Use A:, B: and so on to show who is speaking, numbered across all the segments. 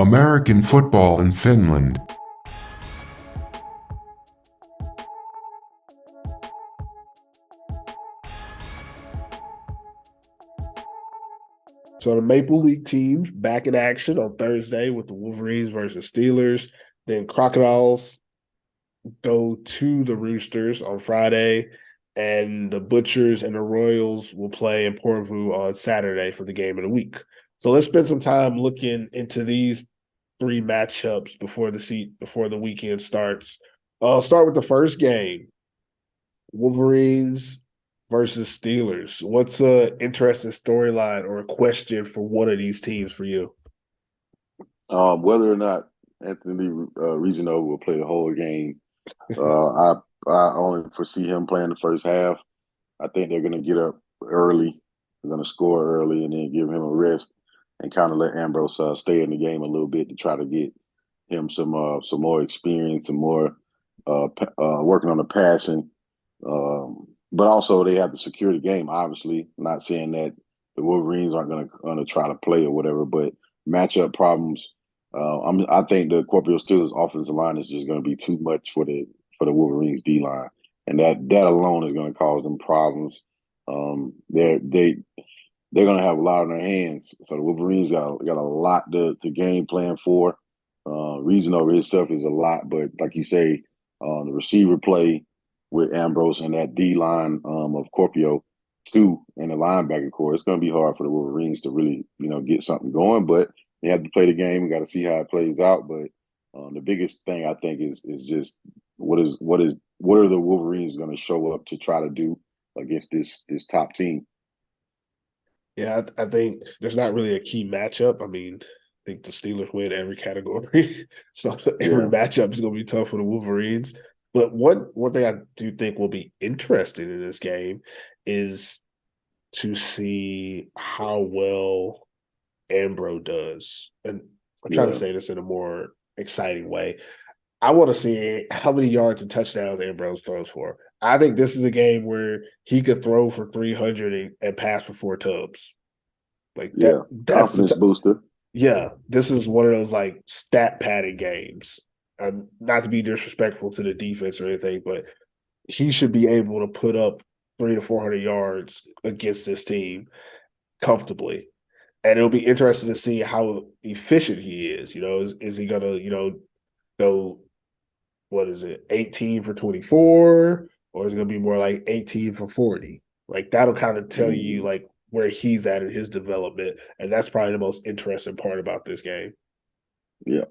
A: American football in Finland.
B: So the Maple Leaf teams back in action on Thursday with the Wolverines versus Steelers. Then Crocodiles go to the Roosters on Friday, and the Butchers and the Royals will play in Portvue on Saturday for the game of the week. So let's spend some time looking into these three matchups before the weekend starts. I'll start with the first game: Wolverines versus Steelers. What's a interesting storyline or a question for one of these teams for you?
C: Whether or not Anthony Regino will play the whole game, I only foresee him playing the first half. I think they're going to get up early. They're going to score early and then give him a rest and kind of let Ambrose stay in the game a little bit to try to get him some more experience and more working on the passing. But also they have to secure the game. Obviously, not saying that the Wolverines aren't going to try to play or whatever, but matchup problems. I think the Corporeal Steelers offensive line is just going to be too much for the Wolverines D line, and that alone is going to cause them problems. They're going to have a lot on their hands. So the Wolverines got a lot to game plan for. Reason over himself is a lot, but like you say, the receiver play with Ambrose and that D line of Corpio too, and the linebacker core, it's going to be hard for the Wolverines to really get something going. But they have to play the game. We got to see how it plays out. But the biggest thing I think is just what are the Wolverines going to show up to try to do against this top team?
B: Yeah, I think there's not really a key matchup. I mean, I think the Steelers win every category, so every
C: Yeah,
B: matchup is going to be tough for the Wolverines. But one thing I do think will be interesting in this game is to see how well Ambro does. And I'm trying to
C: yeah.
B: say this in a more exciting way. I want to see how many yards and touchdowns Ambrose throws for. I think this is a game where he could throw for 300 and pass for 4 tubs. Like that.
C: Yeah,
B: That's
C: confidence booster.
B: yeah. This is one of those like stat padded games. Not to be disrespectful to the defense or anything, but he should be able to put up 300 to 400 yards against this team comfortably. And it'll be interesting to see how efficient he is. Is he gonna go, what is it, 18 for 24, or is it gonna be more like 18 for 40? Like that'll kind of tell you
C: Mm,
B: like where he's at in his development, and that's probably the most interesting part about this game.
C: yeah,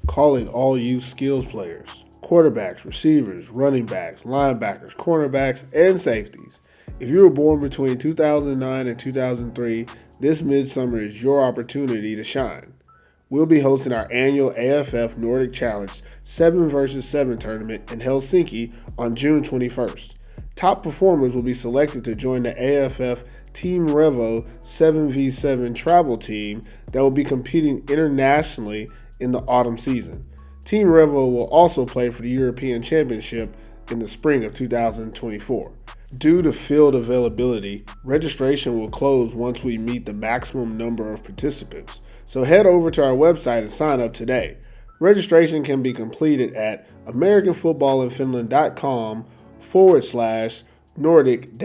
B: Calling all youth skills players, quarterbacks, receivers, running backs, linebackers, cornerbacks, and safeties. If you were born between 2009 and 2003, this midsummer is your opportunity to shine. We'll be hosting our annual AFF Nordic Challenge 7 vs 7 tournament in Helsinki on June 21st. Top performers will be selected to join the AFF Team Revo 7v7 travel team that will be competing internationally in the autumn season. Team Revo will also play for the European Championship in the spring of 2024. Due to field availability, registration will close once we meet the maximum number of participants. So head over to our website and sign up today. Registration can be completed at AmericanFootballInFinland.com/Nordic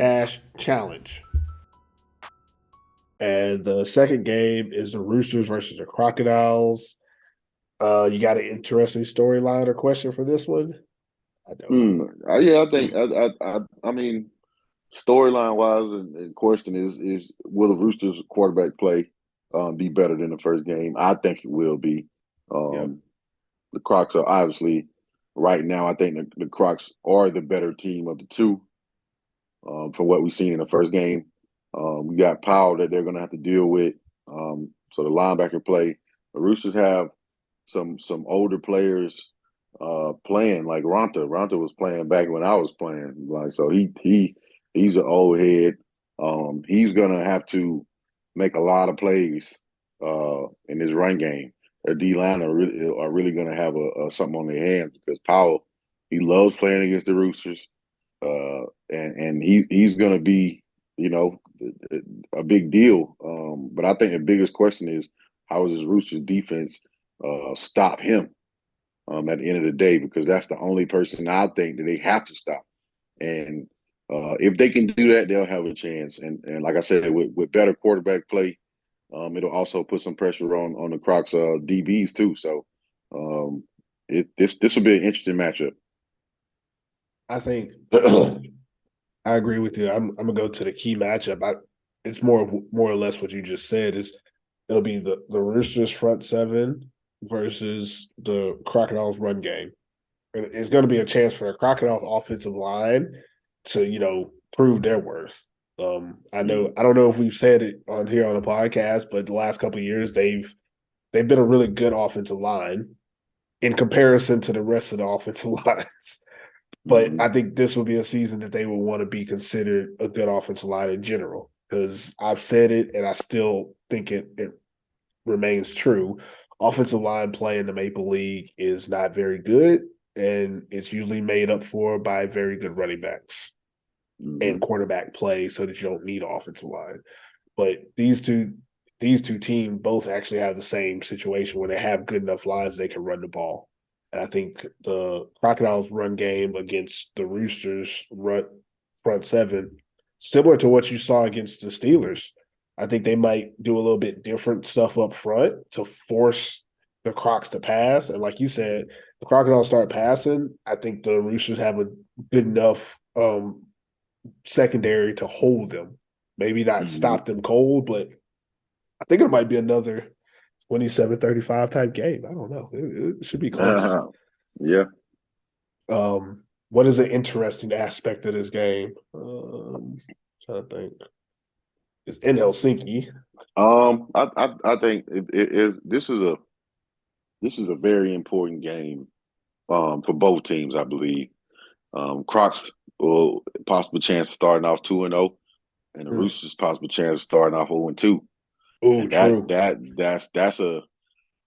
B: challenge. And the second game is the Roosters versus the Crocodiles. You got an interesting storyline or question for this one? I don't.
C: yeah. I think I mean storyline wise, and question is will the Roosters quarterback play be better than the first game? I think it will be.
B: Yep.
C: Um, the Crocs are obviously right now. I think the Crocs are the better team of the two from what we've seen in the first game. We got Powell that they're going to have to deal with. So the linebacker play. The Roosters have some older players playing like Ronta. Ronta was playing back when I was playing. Like so he's an old head. He's gonna have to make a lot of plays in his run game. Their D line are really gonna have a something on their hands because Powell he loves playing against the Roosters, and he's gonna be you know a big deal. But I think the biggest question is how does this Roosters defense stop him at the end of the day? Because that's the only person I think that they have to stop. And if they can do that, they'll have a chance. And like I said, with better quarterback play, it'll also put some pressure on the Crocs DBs too. So this will be an interesting matchup.
B: I think I agree with you. I'm gonna go to the key matchup. It's more or less what you just said. It'll be the Roosters front seven versus the Crocodiles run game. And it's going to be a chance for the Crocodiles offensive line to prove their worth. I don't know if we've said it on here on the podcast, but the last couple of years they've been a really good offensive line in comparison to the rest of the offensive lines. But I think this will be a season that they will want to be considered a good offensive line in general, because I've said it and I still think it remains true. Offensive line play in the Maple League is not very good, and it's usually made up for by very good running backs and quarterback play, so that you don't need offensive line. But these two teams both actually have the same situation where they have good enough lines they can run the ball. And I think the Crocodiles run game against the Roosters front seven, similar to what you saw against the Steelers. I think they might do a little bit different stuff up front to force the Crocs to pass. And like you said, the Crocodiles start passing. I think the Roosters have a good enough secondary to hold them. Maybe not stop them cold, but I think it might be another 27-35 type game. I don't know. It should be close.
C: Yeah.
B: What is an interesting aspect of this game? Trying to think. It's in Helsinki.
C: I think this is a very important game for both teams. I believe Crocs will possible chance of starting off 2-0, and the Roosters possible chance of starting off 0-2.
B: Oh, true.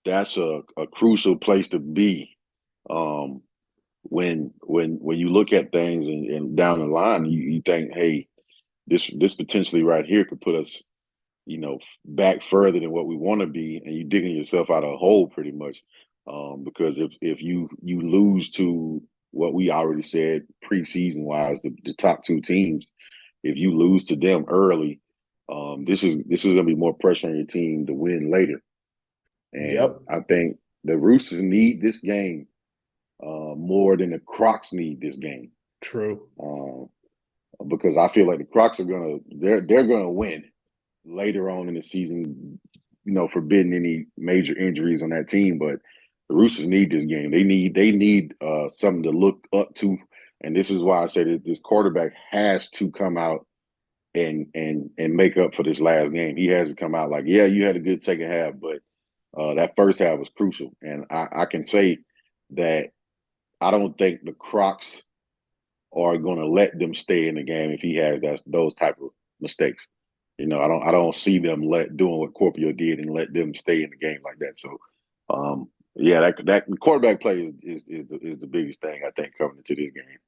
C: That's a crucial place to be when you look at things and down the line, you think, hey, this potentially right here could put us, back further than what we want to be, and you're digging yourself out of a hole pretty much. Because if you lose to what we already said preseason wise, the top two teams, if you lose to them early, this is going to be more pressure on your team to win later. And I think the Roosters need this game more than the Crocs need this game.
B: True.
C: Because I feel like the Crocs are they're gonna win later on in the season, forbidding any major injuries on that team. But the Roosters need this game. They need something to look up to, and this is why I say that this quarterback has to come out and make up for this last game. He has to come out like, yeah, you had a good second half, but that first half was crucial. And I can say that I don't think the Crocs are going to let them stay in the game if he has those type of mistakes. I don't see them doing what Corpio did and let them stay in the game like that. So, that quarterback play is the biggest thing I think coming into this game.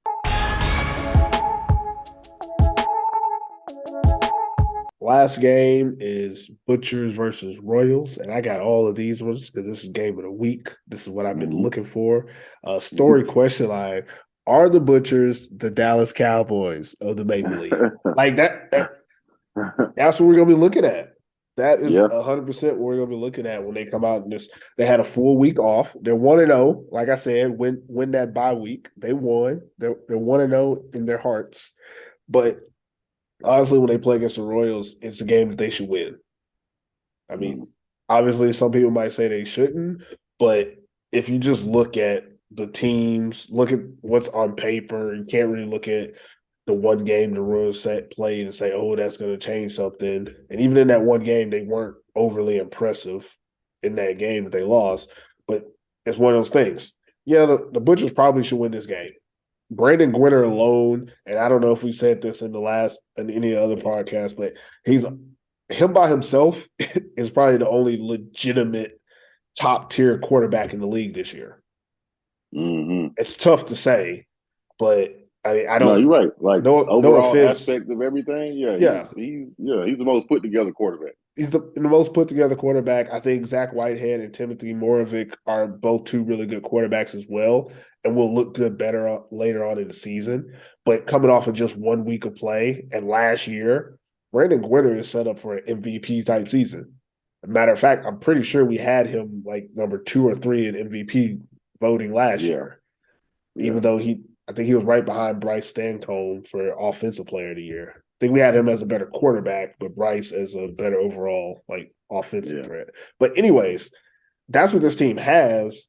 B: Last game is Butchers versus Royals, and I got all of these ones because this is game of the week. This is what I've been looking for. Story question line: are the Butchers the Dallas Cowboys of the Maple League? Like that that's what we're gonna be looking at. That is 100% what we're gonna be looking at when they come out. And they had a full week off. They're 1-0. Like I said, win that bye week. They won. They're 1-0 in their hearts, but honestly, when they play against the Royals, it's a game that they should win. I mean, obviously, some people might say they shouldn't, but if you just look at the teams, look at what's on paper, you can't really look at the one game the Royals played and say, oh, that's going to change something. And even in that one game, they weren't overly impressive in that game that they lost. But it's one of those things. Yeah, the Butchers probably should win this game. Brandon Gwinner alone, and I don't know if we said this in any other podcast, but him by himself is probably the only legitimate top tier quarterback in the league this year. It's tough to say, but I don't.
C: No, you're right. Like
B: no
C: overall
B: offense.
C: aspect of everything. Yeah,
B: Yeah,
C: he's the most put together quarterback.
B: he's the most put together quarterback. I think Zach Whitehead and Timothy Moravec are both two really good quarterbacks as well, and will look good better later on in the season. But coming off of just 1 week of play and last year, Brandon Gwinner is set up for an MVP type season. Matter of fact, I'm pretty sure we had him like number 2 or 3 in MVP voting last
C: Yeah,
B: year,
C: yeah.
B: even though I think he was right behind Bryce Stancomb for Offensive Player of the Year. I think we had him as a better quarterback, but Bryce as a better overall like offensive
C: Yeah.
B: threat. But anyways, that's what this team has,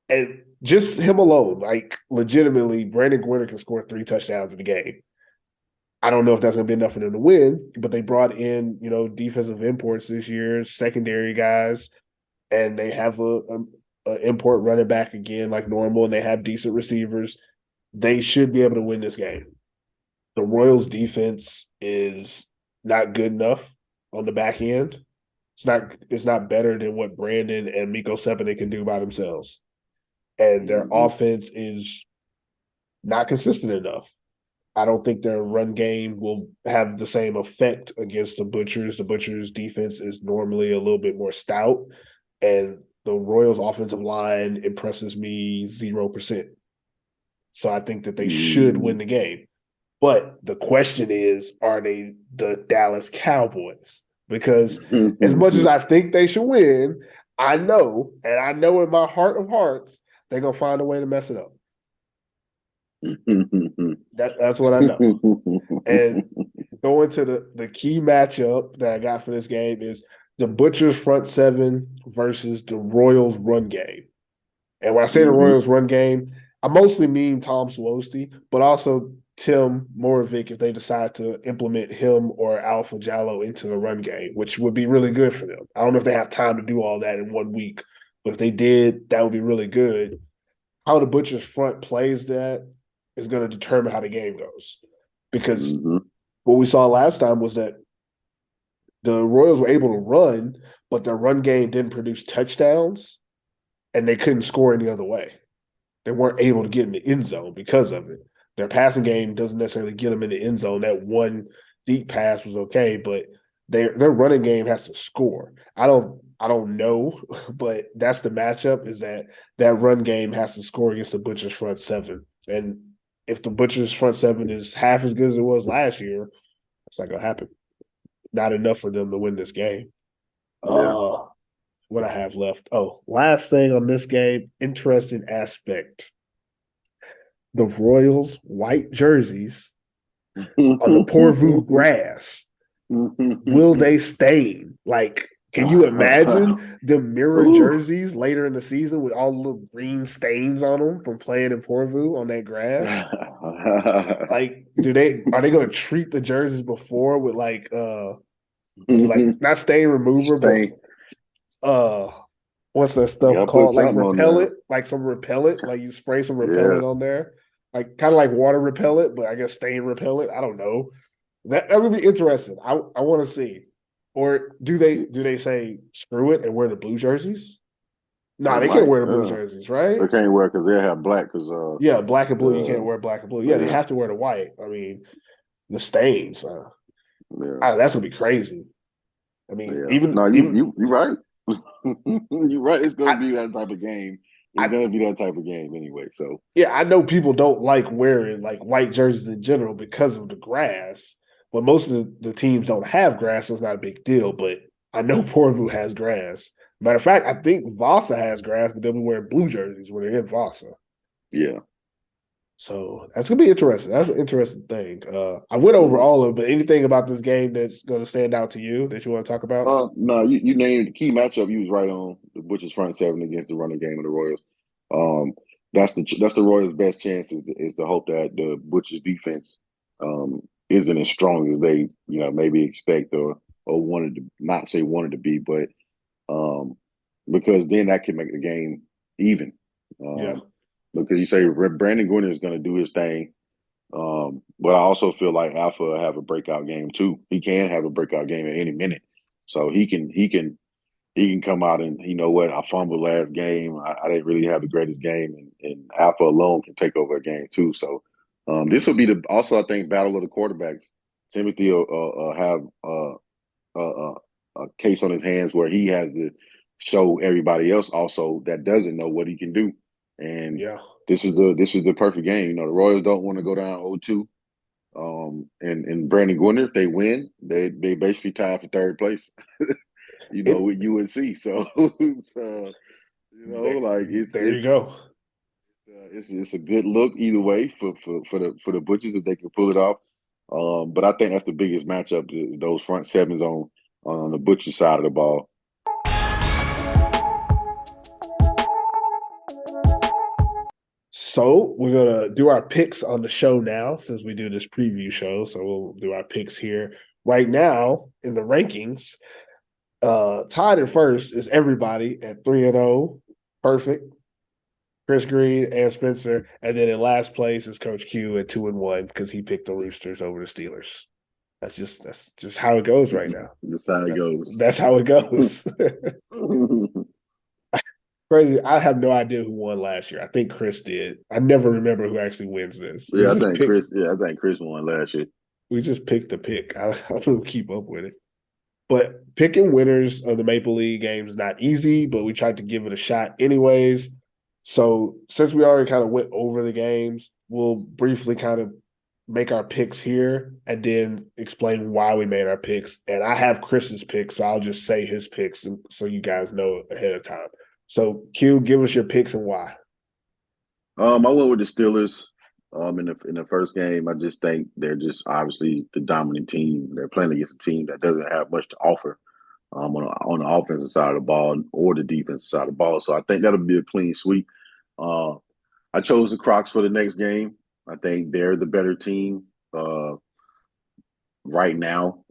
B: and just him alone, like legitimately, Brandon Gwinner can score 3 touchdowns in the game. I don't know if that's going to be enough for them to win, but they brought in defensive imports this year, secondary guys, and they have a import running back again like normal, and they have decent receivers. They should be able to win this game. The Royals defense is not good enough on the back end. It's not better than what Brandon and Miko Sepinen can do by themselves. And their offense is not consistent enough. I don't think their run game will have the same effect against the Butchers. The Butchers defense is normally a little bit more stout, and the Royals offensive line impresses me 0%. So I think that they should win the game. But the question is, are they the Dallas Cowboys? Because as much as I think they should win, I know in my heart of hearts, they're going to find a way to mess it up. That's what I know. And going to the key matchup that I got for this game is the Butchers front seven versus the Royals run game. And when I say the Royals run game, I mostly mean Tom Swosty, but also Tim Moravec if they decide to implement him or Alpha Jallo into the run game, which would be really good for them. I don't know if they have time to do all that in 1 week, but if they did, that would be really good. How the Butchers front plays that is going to determine how the game goes. Because what we saw last time was that the Royals were able to run, but their run game didn't produce touchdowns, and they couldn't score any other way. They weren't able to get in the end zone because of it. Their passing game doesn't necessarily get them in the end zone. That one deep pass was okay, but their running game has to score. I don't know, but that's the matchup. Is that run game has to score against the Butchers front seven, and if the Butchers front seven is half as good as it was last year, it's not gonna happen. Not enough for them to win this game.
C: Yeah.
B: What I have left. Oh, last thing on this game, interesting aspect. The Royals' white jerseys on the Porvoo grass. Will they stain? Like, can you imagine the mirror jerseys later in the season with all the little green stains on them from playing in Porvoo on that grass? Like, are they going to treat the jerseys before with like not stain remover, but what's that stuff called? Like repellent, like some repellent, like you spray some repellent on there, like kind of like water repellent, but I guess stain repellent. I don't know. That's gonna be interesting. I want to see. Or do they say screw it and wear the blue jerseys? No, they can't wear the blue jerseys, right?
C: They can't wear because they have black.
B: Yeah, black and blue. You can't wear black and blue. Yeah, they have to wear the white. I mean, the stains. That's gonna be crazy. I mean, even
C: you right. You're right. It's gonna be that type of game. It's gonna be that type of game anyway. So
B: yeah, I know people don't like wearing like white jerseys in general because of the grass. But most of the teams don't have grass, so it's not a big deal. But I know Porvoo has grass. Matter of fact, I think Vasa has grass, but they'll be wearing blue jerseys when they're in Vasa.
C: Yeah.
B: So that's gonna be interesting. That's an interesting thing. I went over all of it, but anything about this game that's gonna stand out to you that you want to talk about?
C: No, you named the key matchup. You was right on the Butchers front seven against the running game of the Royals. That's the Royals' best chance is to hope that the Butchers defense isn't as strong as they maybe expect or wanted to wanted to be, but because then that can make the game even.
B: Yeah.
C: Because you say Brandon Gwinner is going to do his thing, but I also feel like Alpha will have a breakout game too. He can have a breakout game at any minute, so he can come out and you know what, I fumbled last game. I didn't really have the greatest game, and Alpha alone can take over a game too. So this will be also I think battle of the quarterbacks. Timothy will have a case on his hands where he has to show everybody else also that doesn't know what he can do. And
B: Yeah.
C: this is the perfect game. You know, the Royals don't want to go down 0-2. And Brandon Gwinner, if they win, they basically tied for third place. With UNC. So, like
B: There you go.
C: it's a good look either way for the Butchers if they can pull it off. But I think that's the biggest matchup, those front sevens on the Butcher side of the ball.
B: So we're gonna do our picks on the show now, since we do this preview show. So we'll do our picks here. Right now in the rankings, tied in first is everybody at 3-0. Perfect. Chris Green and Spencer. And then in last place is Coach Q at 2-1 because he picked the Roosters over the Steelers. That's just how it goes right now.
C: That's how it goes.
B: That's how it goes. Crazy. I have no idea who won last year. I think Chris did. I never remember who actually wins this.
C: I think Chris won last year.
B: We just picked the pick. I don't keep up with it. But picking winners of the Maple League games is not easy, but we tried to give it a shot anyways. So since we already kind of went over the games, we'll briefly kind of make our picks here and then explain why we made our picks. And I have Chris's picks, so I'll just say his picks so you guys know ahead of time. So Q, give us your picks and why.
C: I went with the Steelers. In the first game, I just think they're just obviously the dominant team. They're playing against a team that doesn't have much to offer on the offensive side of the ball or the defensive side of the ball. So I think that'll be a clean sweep. I chose the Crocs for the next game. I think they're the better team right now.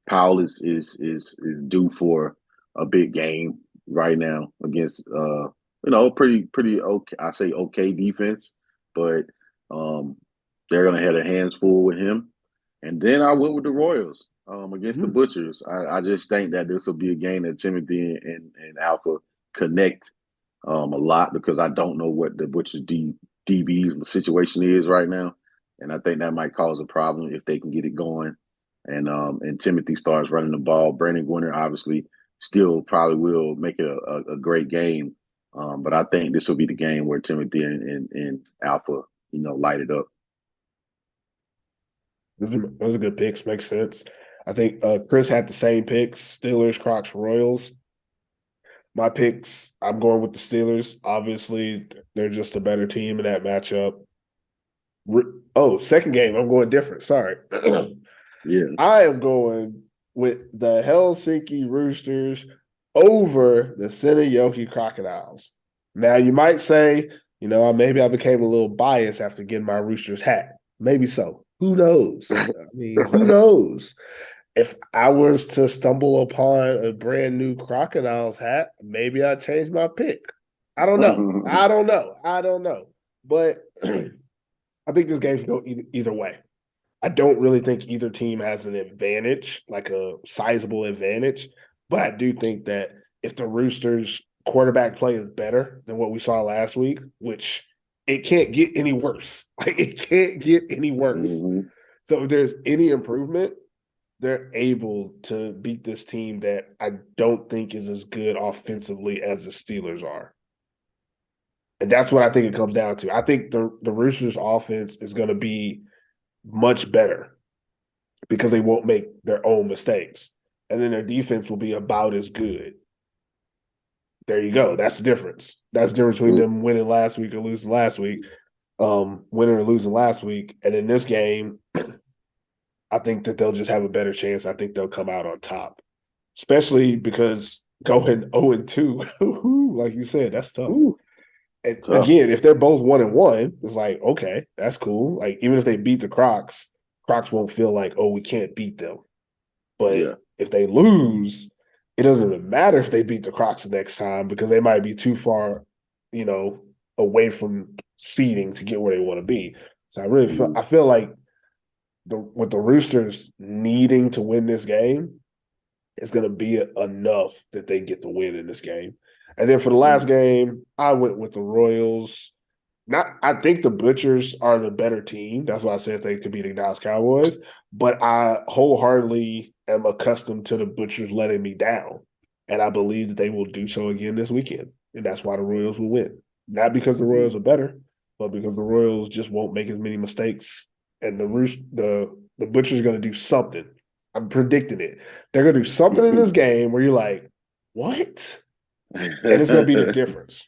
C: Powell is due for a big game right now against pretty okay. I say okay defense, but they're gonna have their hands full with him. And then I went with the Royals against the Butchers. I just think that this will be a game that Timothy and Alpha connect a lot because I don't know what the Butchers DB's situation is right now, and I think that might cause a problem if they can get it going. And Timothy starts running the ball. Brandon Gwinner obviously still probably will make it a great game. But I think this will be the game where Timothy and Alpha, light it up.
B: Those are good picks. Makes sense. I think Chris had the same picks: Steelers, Crocs, Royals. My picks, I'm going with the Steelers. Obviously, they're just a better team in that matchup. Second game, I'm going different. Sorry.
C: Yeah.
B: I am going with the Helsinki Roosters over the Seinäjoki Crocodiles. Now, you might say, maybe I became a little biased after getting my Roosters hat. Maybe so. Who knows? I mean, who knows? If I was to stumble upon a brand new Crocodiles hat, maybe I'd change my pick. I don't know. But I think this game can go either way. I don't really think either team has an advantage, like a sizable advantage. But I do think that if the Roosters quarterback play is better than what we saw last week, which it can't get any worse. Like, it can't get any worse.
C: Mm-hmm.
B: So if there's any improvement, they're able to beat this team that I don't think is as good offensively as the Steelers are. And that's what I think it comes down to. I think the Roosters' offense is going to be much better because they won't make their own mistakes. And then their defense will be about as good. There you go. That's the difference. That's the difference between them winning last week or losing last week. Winning or losing last week. And in this game, I think that they'll just have a better chance. I think they'll come out on top, especially because going 0-2, like you said, that's tough. And again, if they're both 1-1, it's like, okay, that's cool. Like, even if they beat the Crocs won't feel like, oh, we can't beat them. But if they lose, it doesn't even matter if they beat the Crocs the next time because they might be too far, away from seeding to get where they want to be. So I feel like with the Roosters needing to win this game, it's going to be enough that they get the win in this game. And then for the last game, I went with the Royals. I think the Butchers are the better team. That's why I said they could beat the Dallas Cowboys. But I wholeheartedly am accustomed to the Butchers letting me down. And I believe that they will do so again this weekend. And that's why the Royals will win. Not because the Royals are better, but because the Royals just won't make as many mistakes. And the Butchers are going to do something. I'm predicting it. They're going to do something in this game where you're like, what? And it's going to be the difference.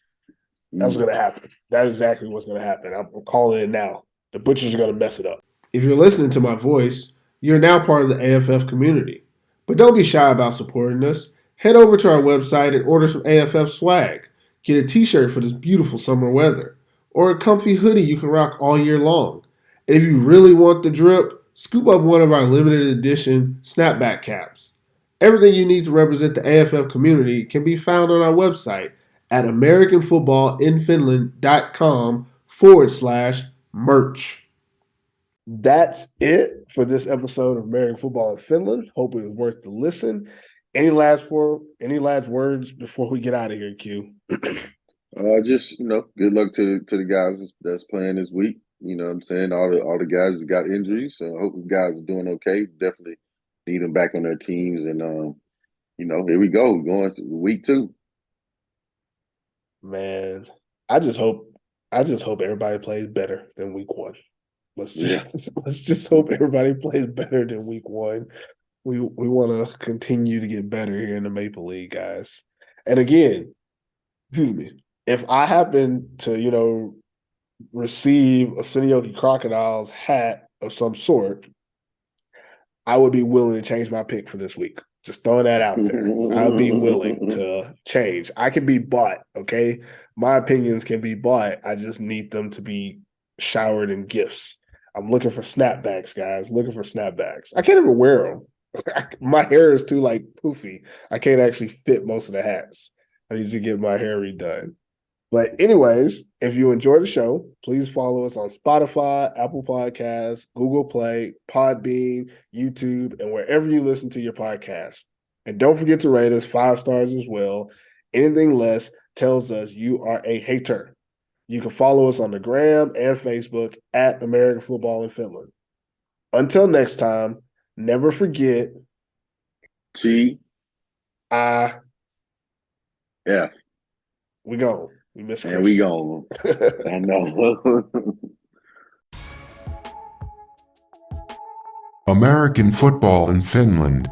B: That's what's going to happen. That's exactly what's going to happen. I'm calling it now. The Butchers are going to mess it up. If you're listening to my voice, you're now part of the AFF community. But don't be shy about supporting us. Head over to our website and order some AFF swag. Get a t-shirt for this beautiful summer weather, or a comfy hoodie you can rock all year long. And if you really want the drip, scoop up one of our limited edition snapback caps. Everything you need to represent the AFF community can be found on our website at AmericanFootballInFinland.com/merch. That's it for this episode of American Football in Finland. Hope it was worth the listen. Any last words before we get out of here, Q?
C: Just good luck to the guys that's playing this week. You know what I'm saying? All the guys that got injuries. So I hope the guys are doing okay. Definitely need them back on their teams. And here we go. Going to week 2.
B: Man, I just hope everybody plays better than week 1. Let's just hope everybody plays better than week 1. We want to continue to get better here in the Maple League, guys. And again, if I happen to, receive a Senioki Crocodiles hat of some sort, I would be willing to change my pick for this week. Just throwing that out there. I'll be willing to change. I can be bought, okay? My opinions can be bought. I just need them to be showered in gifts. I'm looking for snapbacks, guys. Looking for snapbacks. I can't even wear them. My hair is too poofy. I can't actually fit most of the hats. I need to get my hair redone. But anyways, if you enjoy the show, please follow us on Spotify, Apple Podcasts, Google Play, Podbean, YouTube, and wherever you listen to your podcast. And don't forget to rate us 5 stars as well. Anything less tells us you are a hater. You can follow us on the gram and Facebook at American Football in Finland. Until next time, never forget
C: T.
B: I.
C: Yeah.
B: We go. We miss Chris.
C: And we go. I know.
A: American Football in Finland.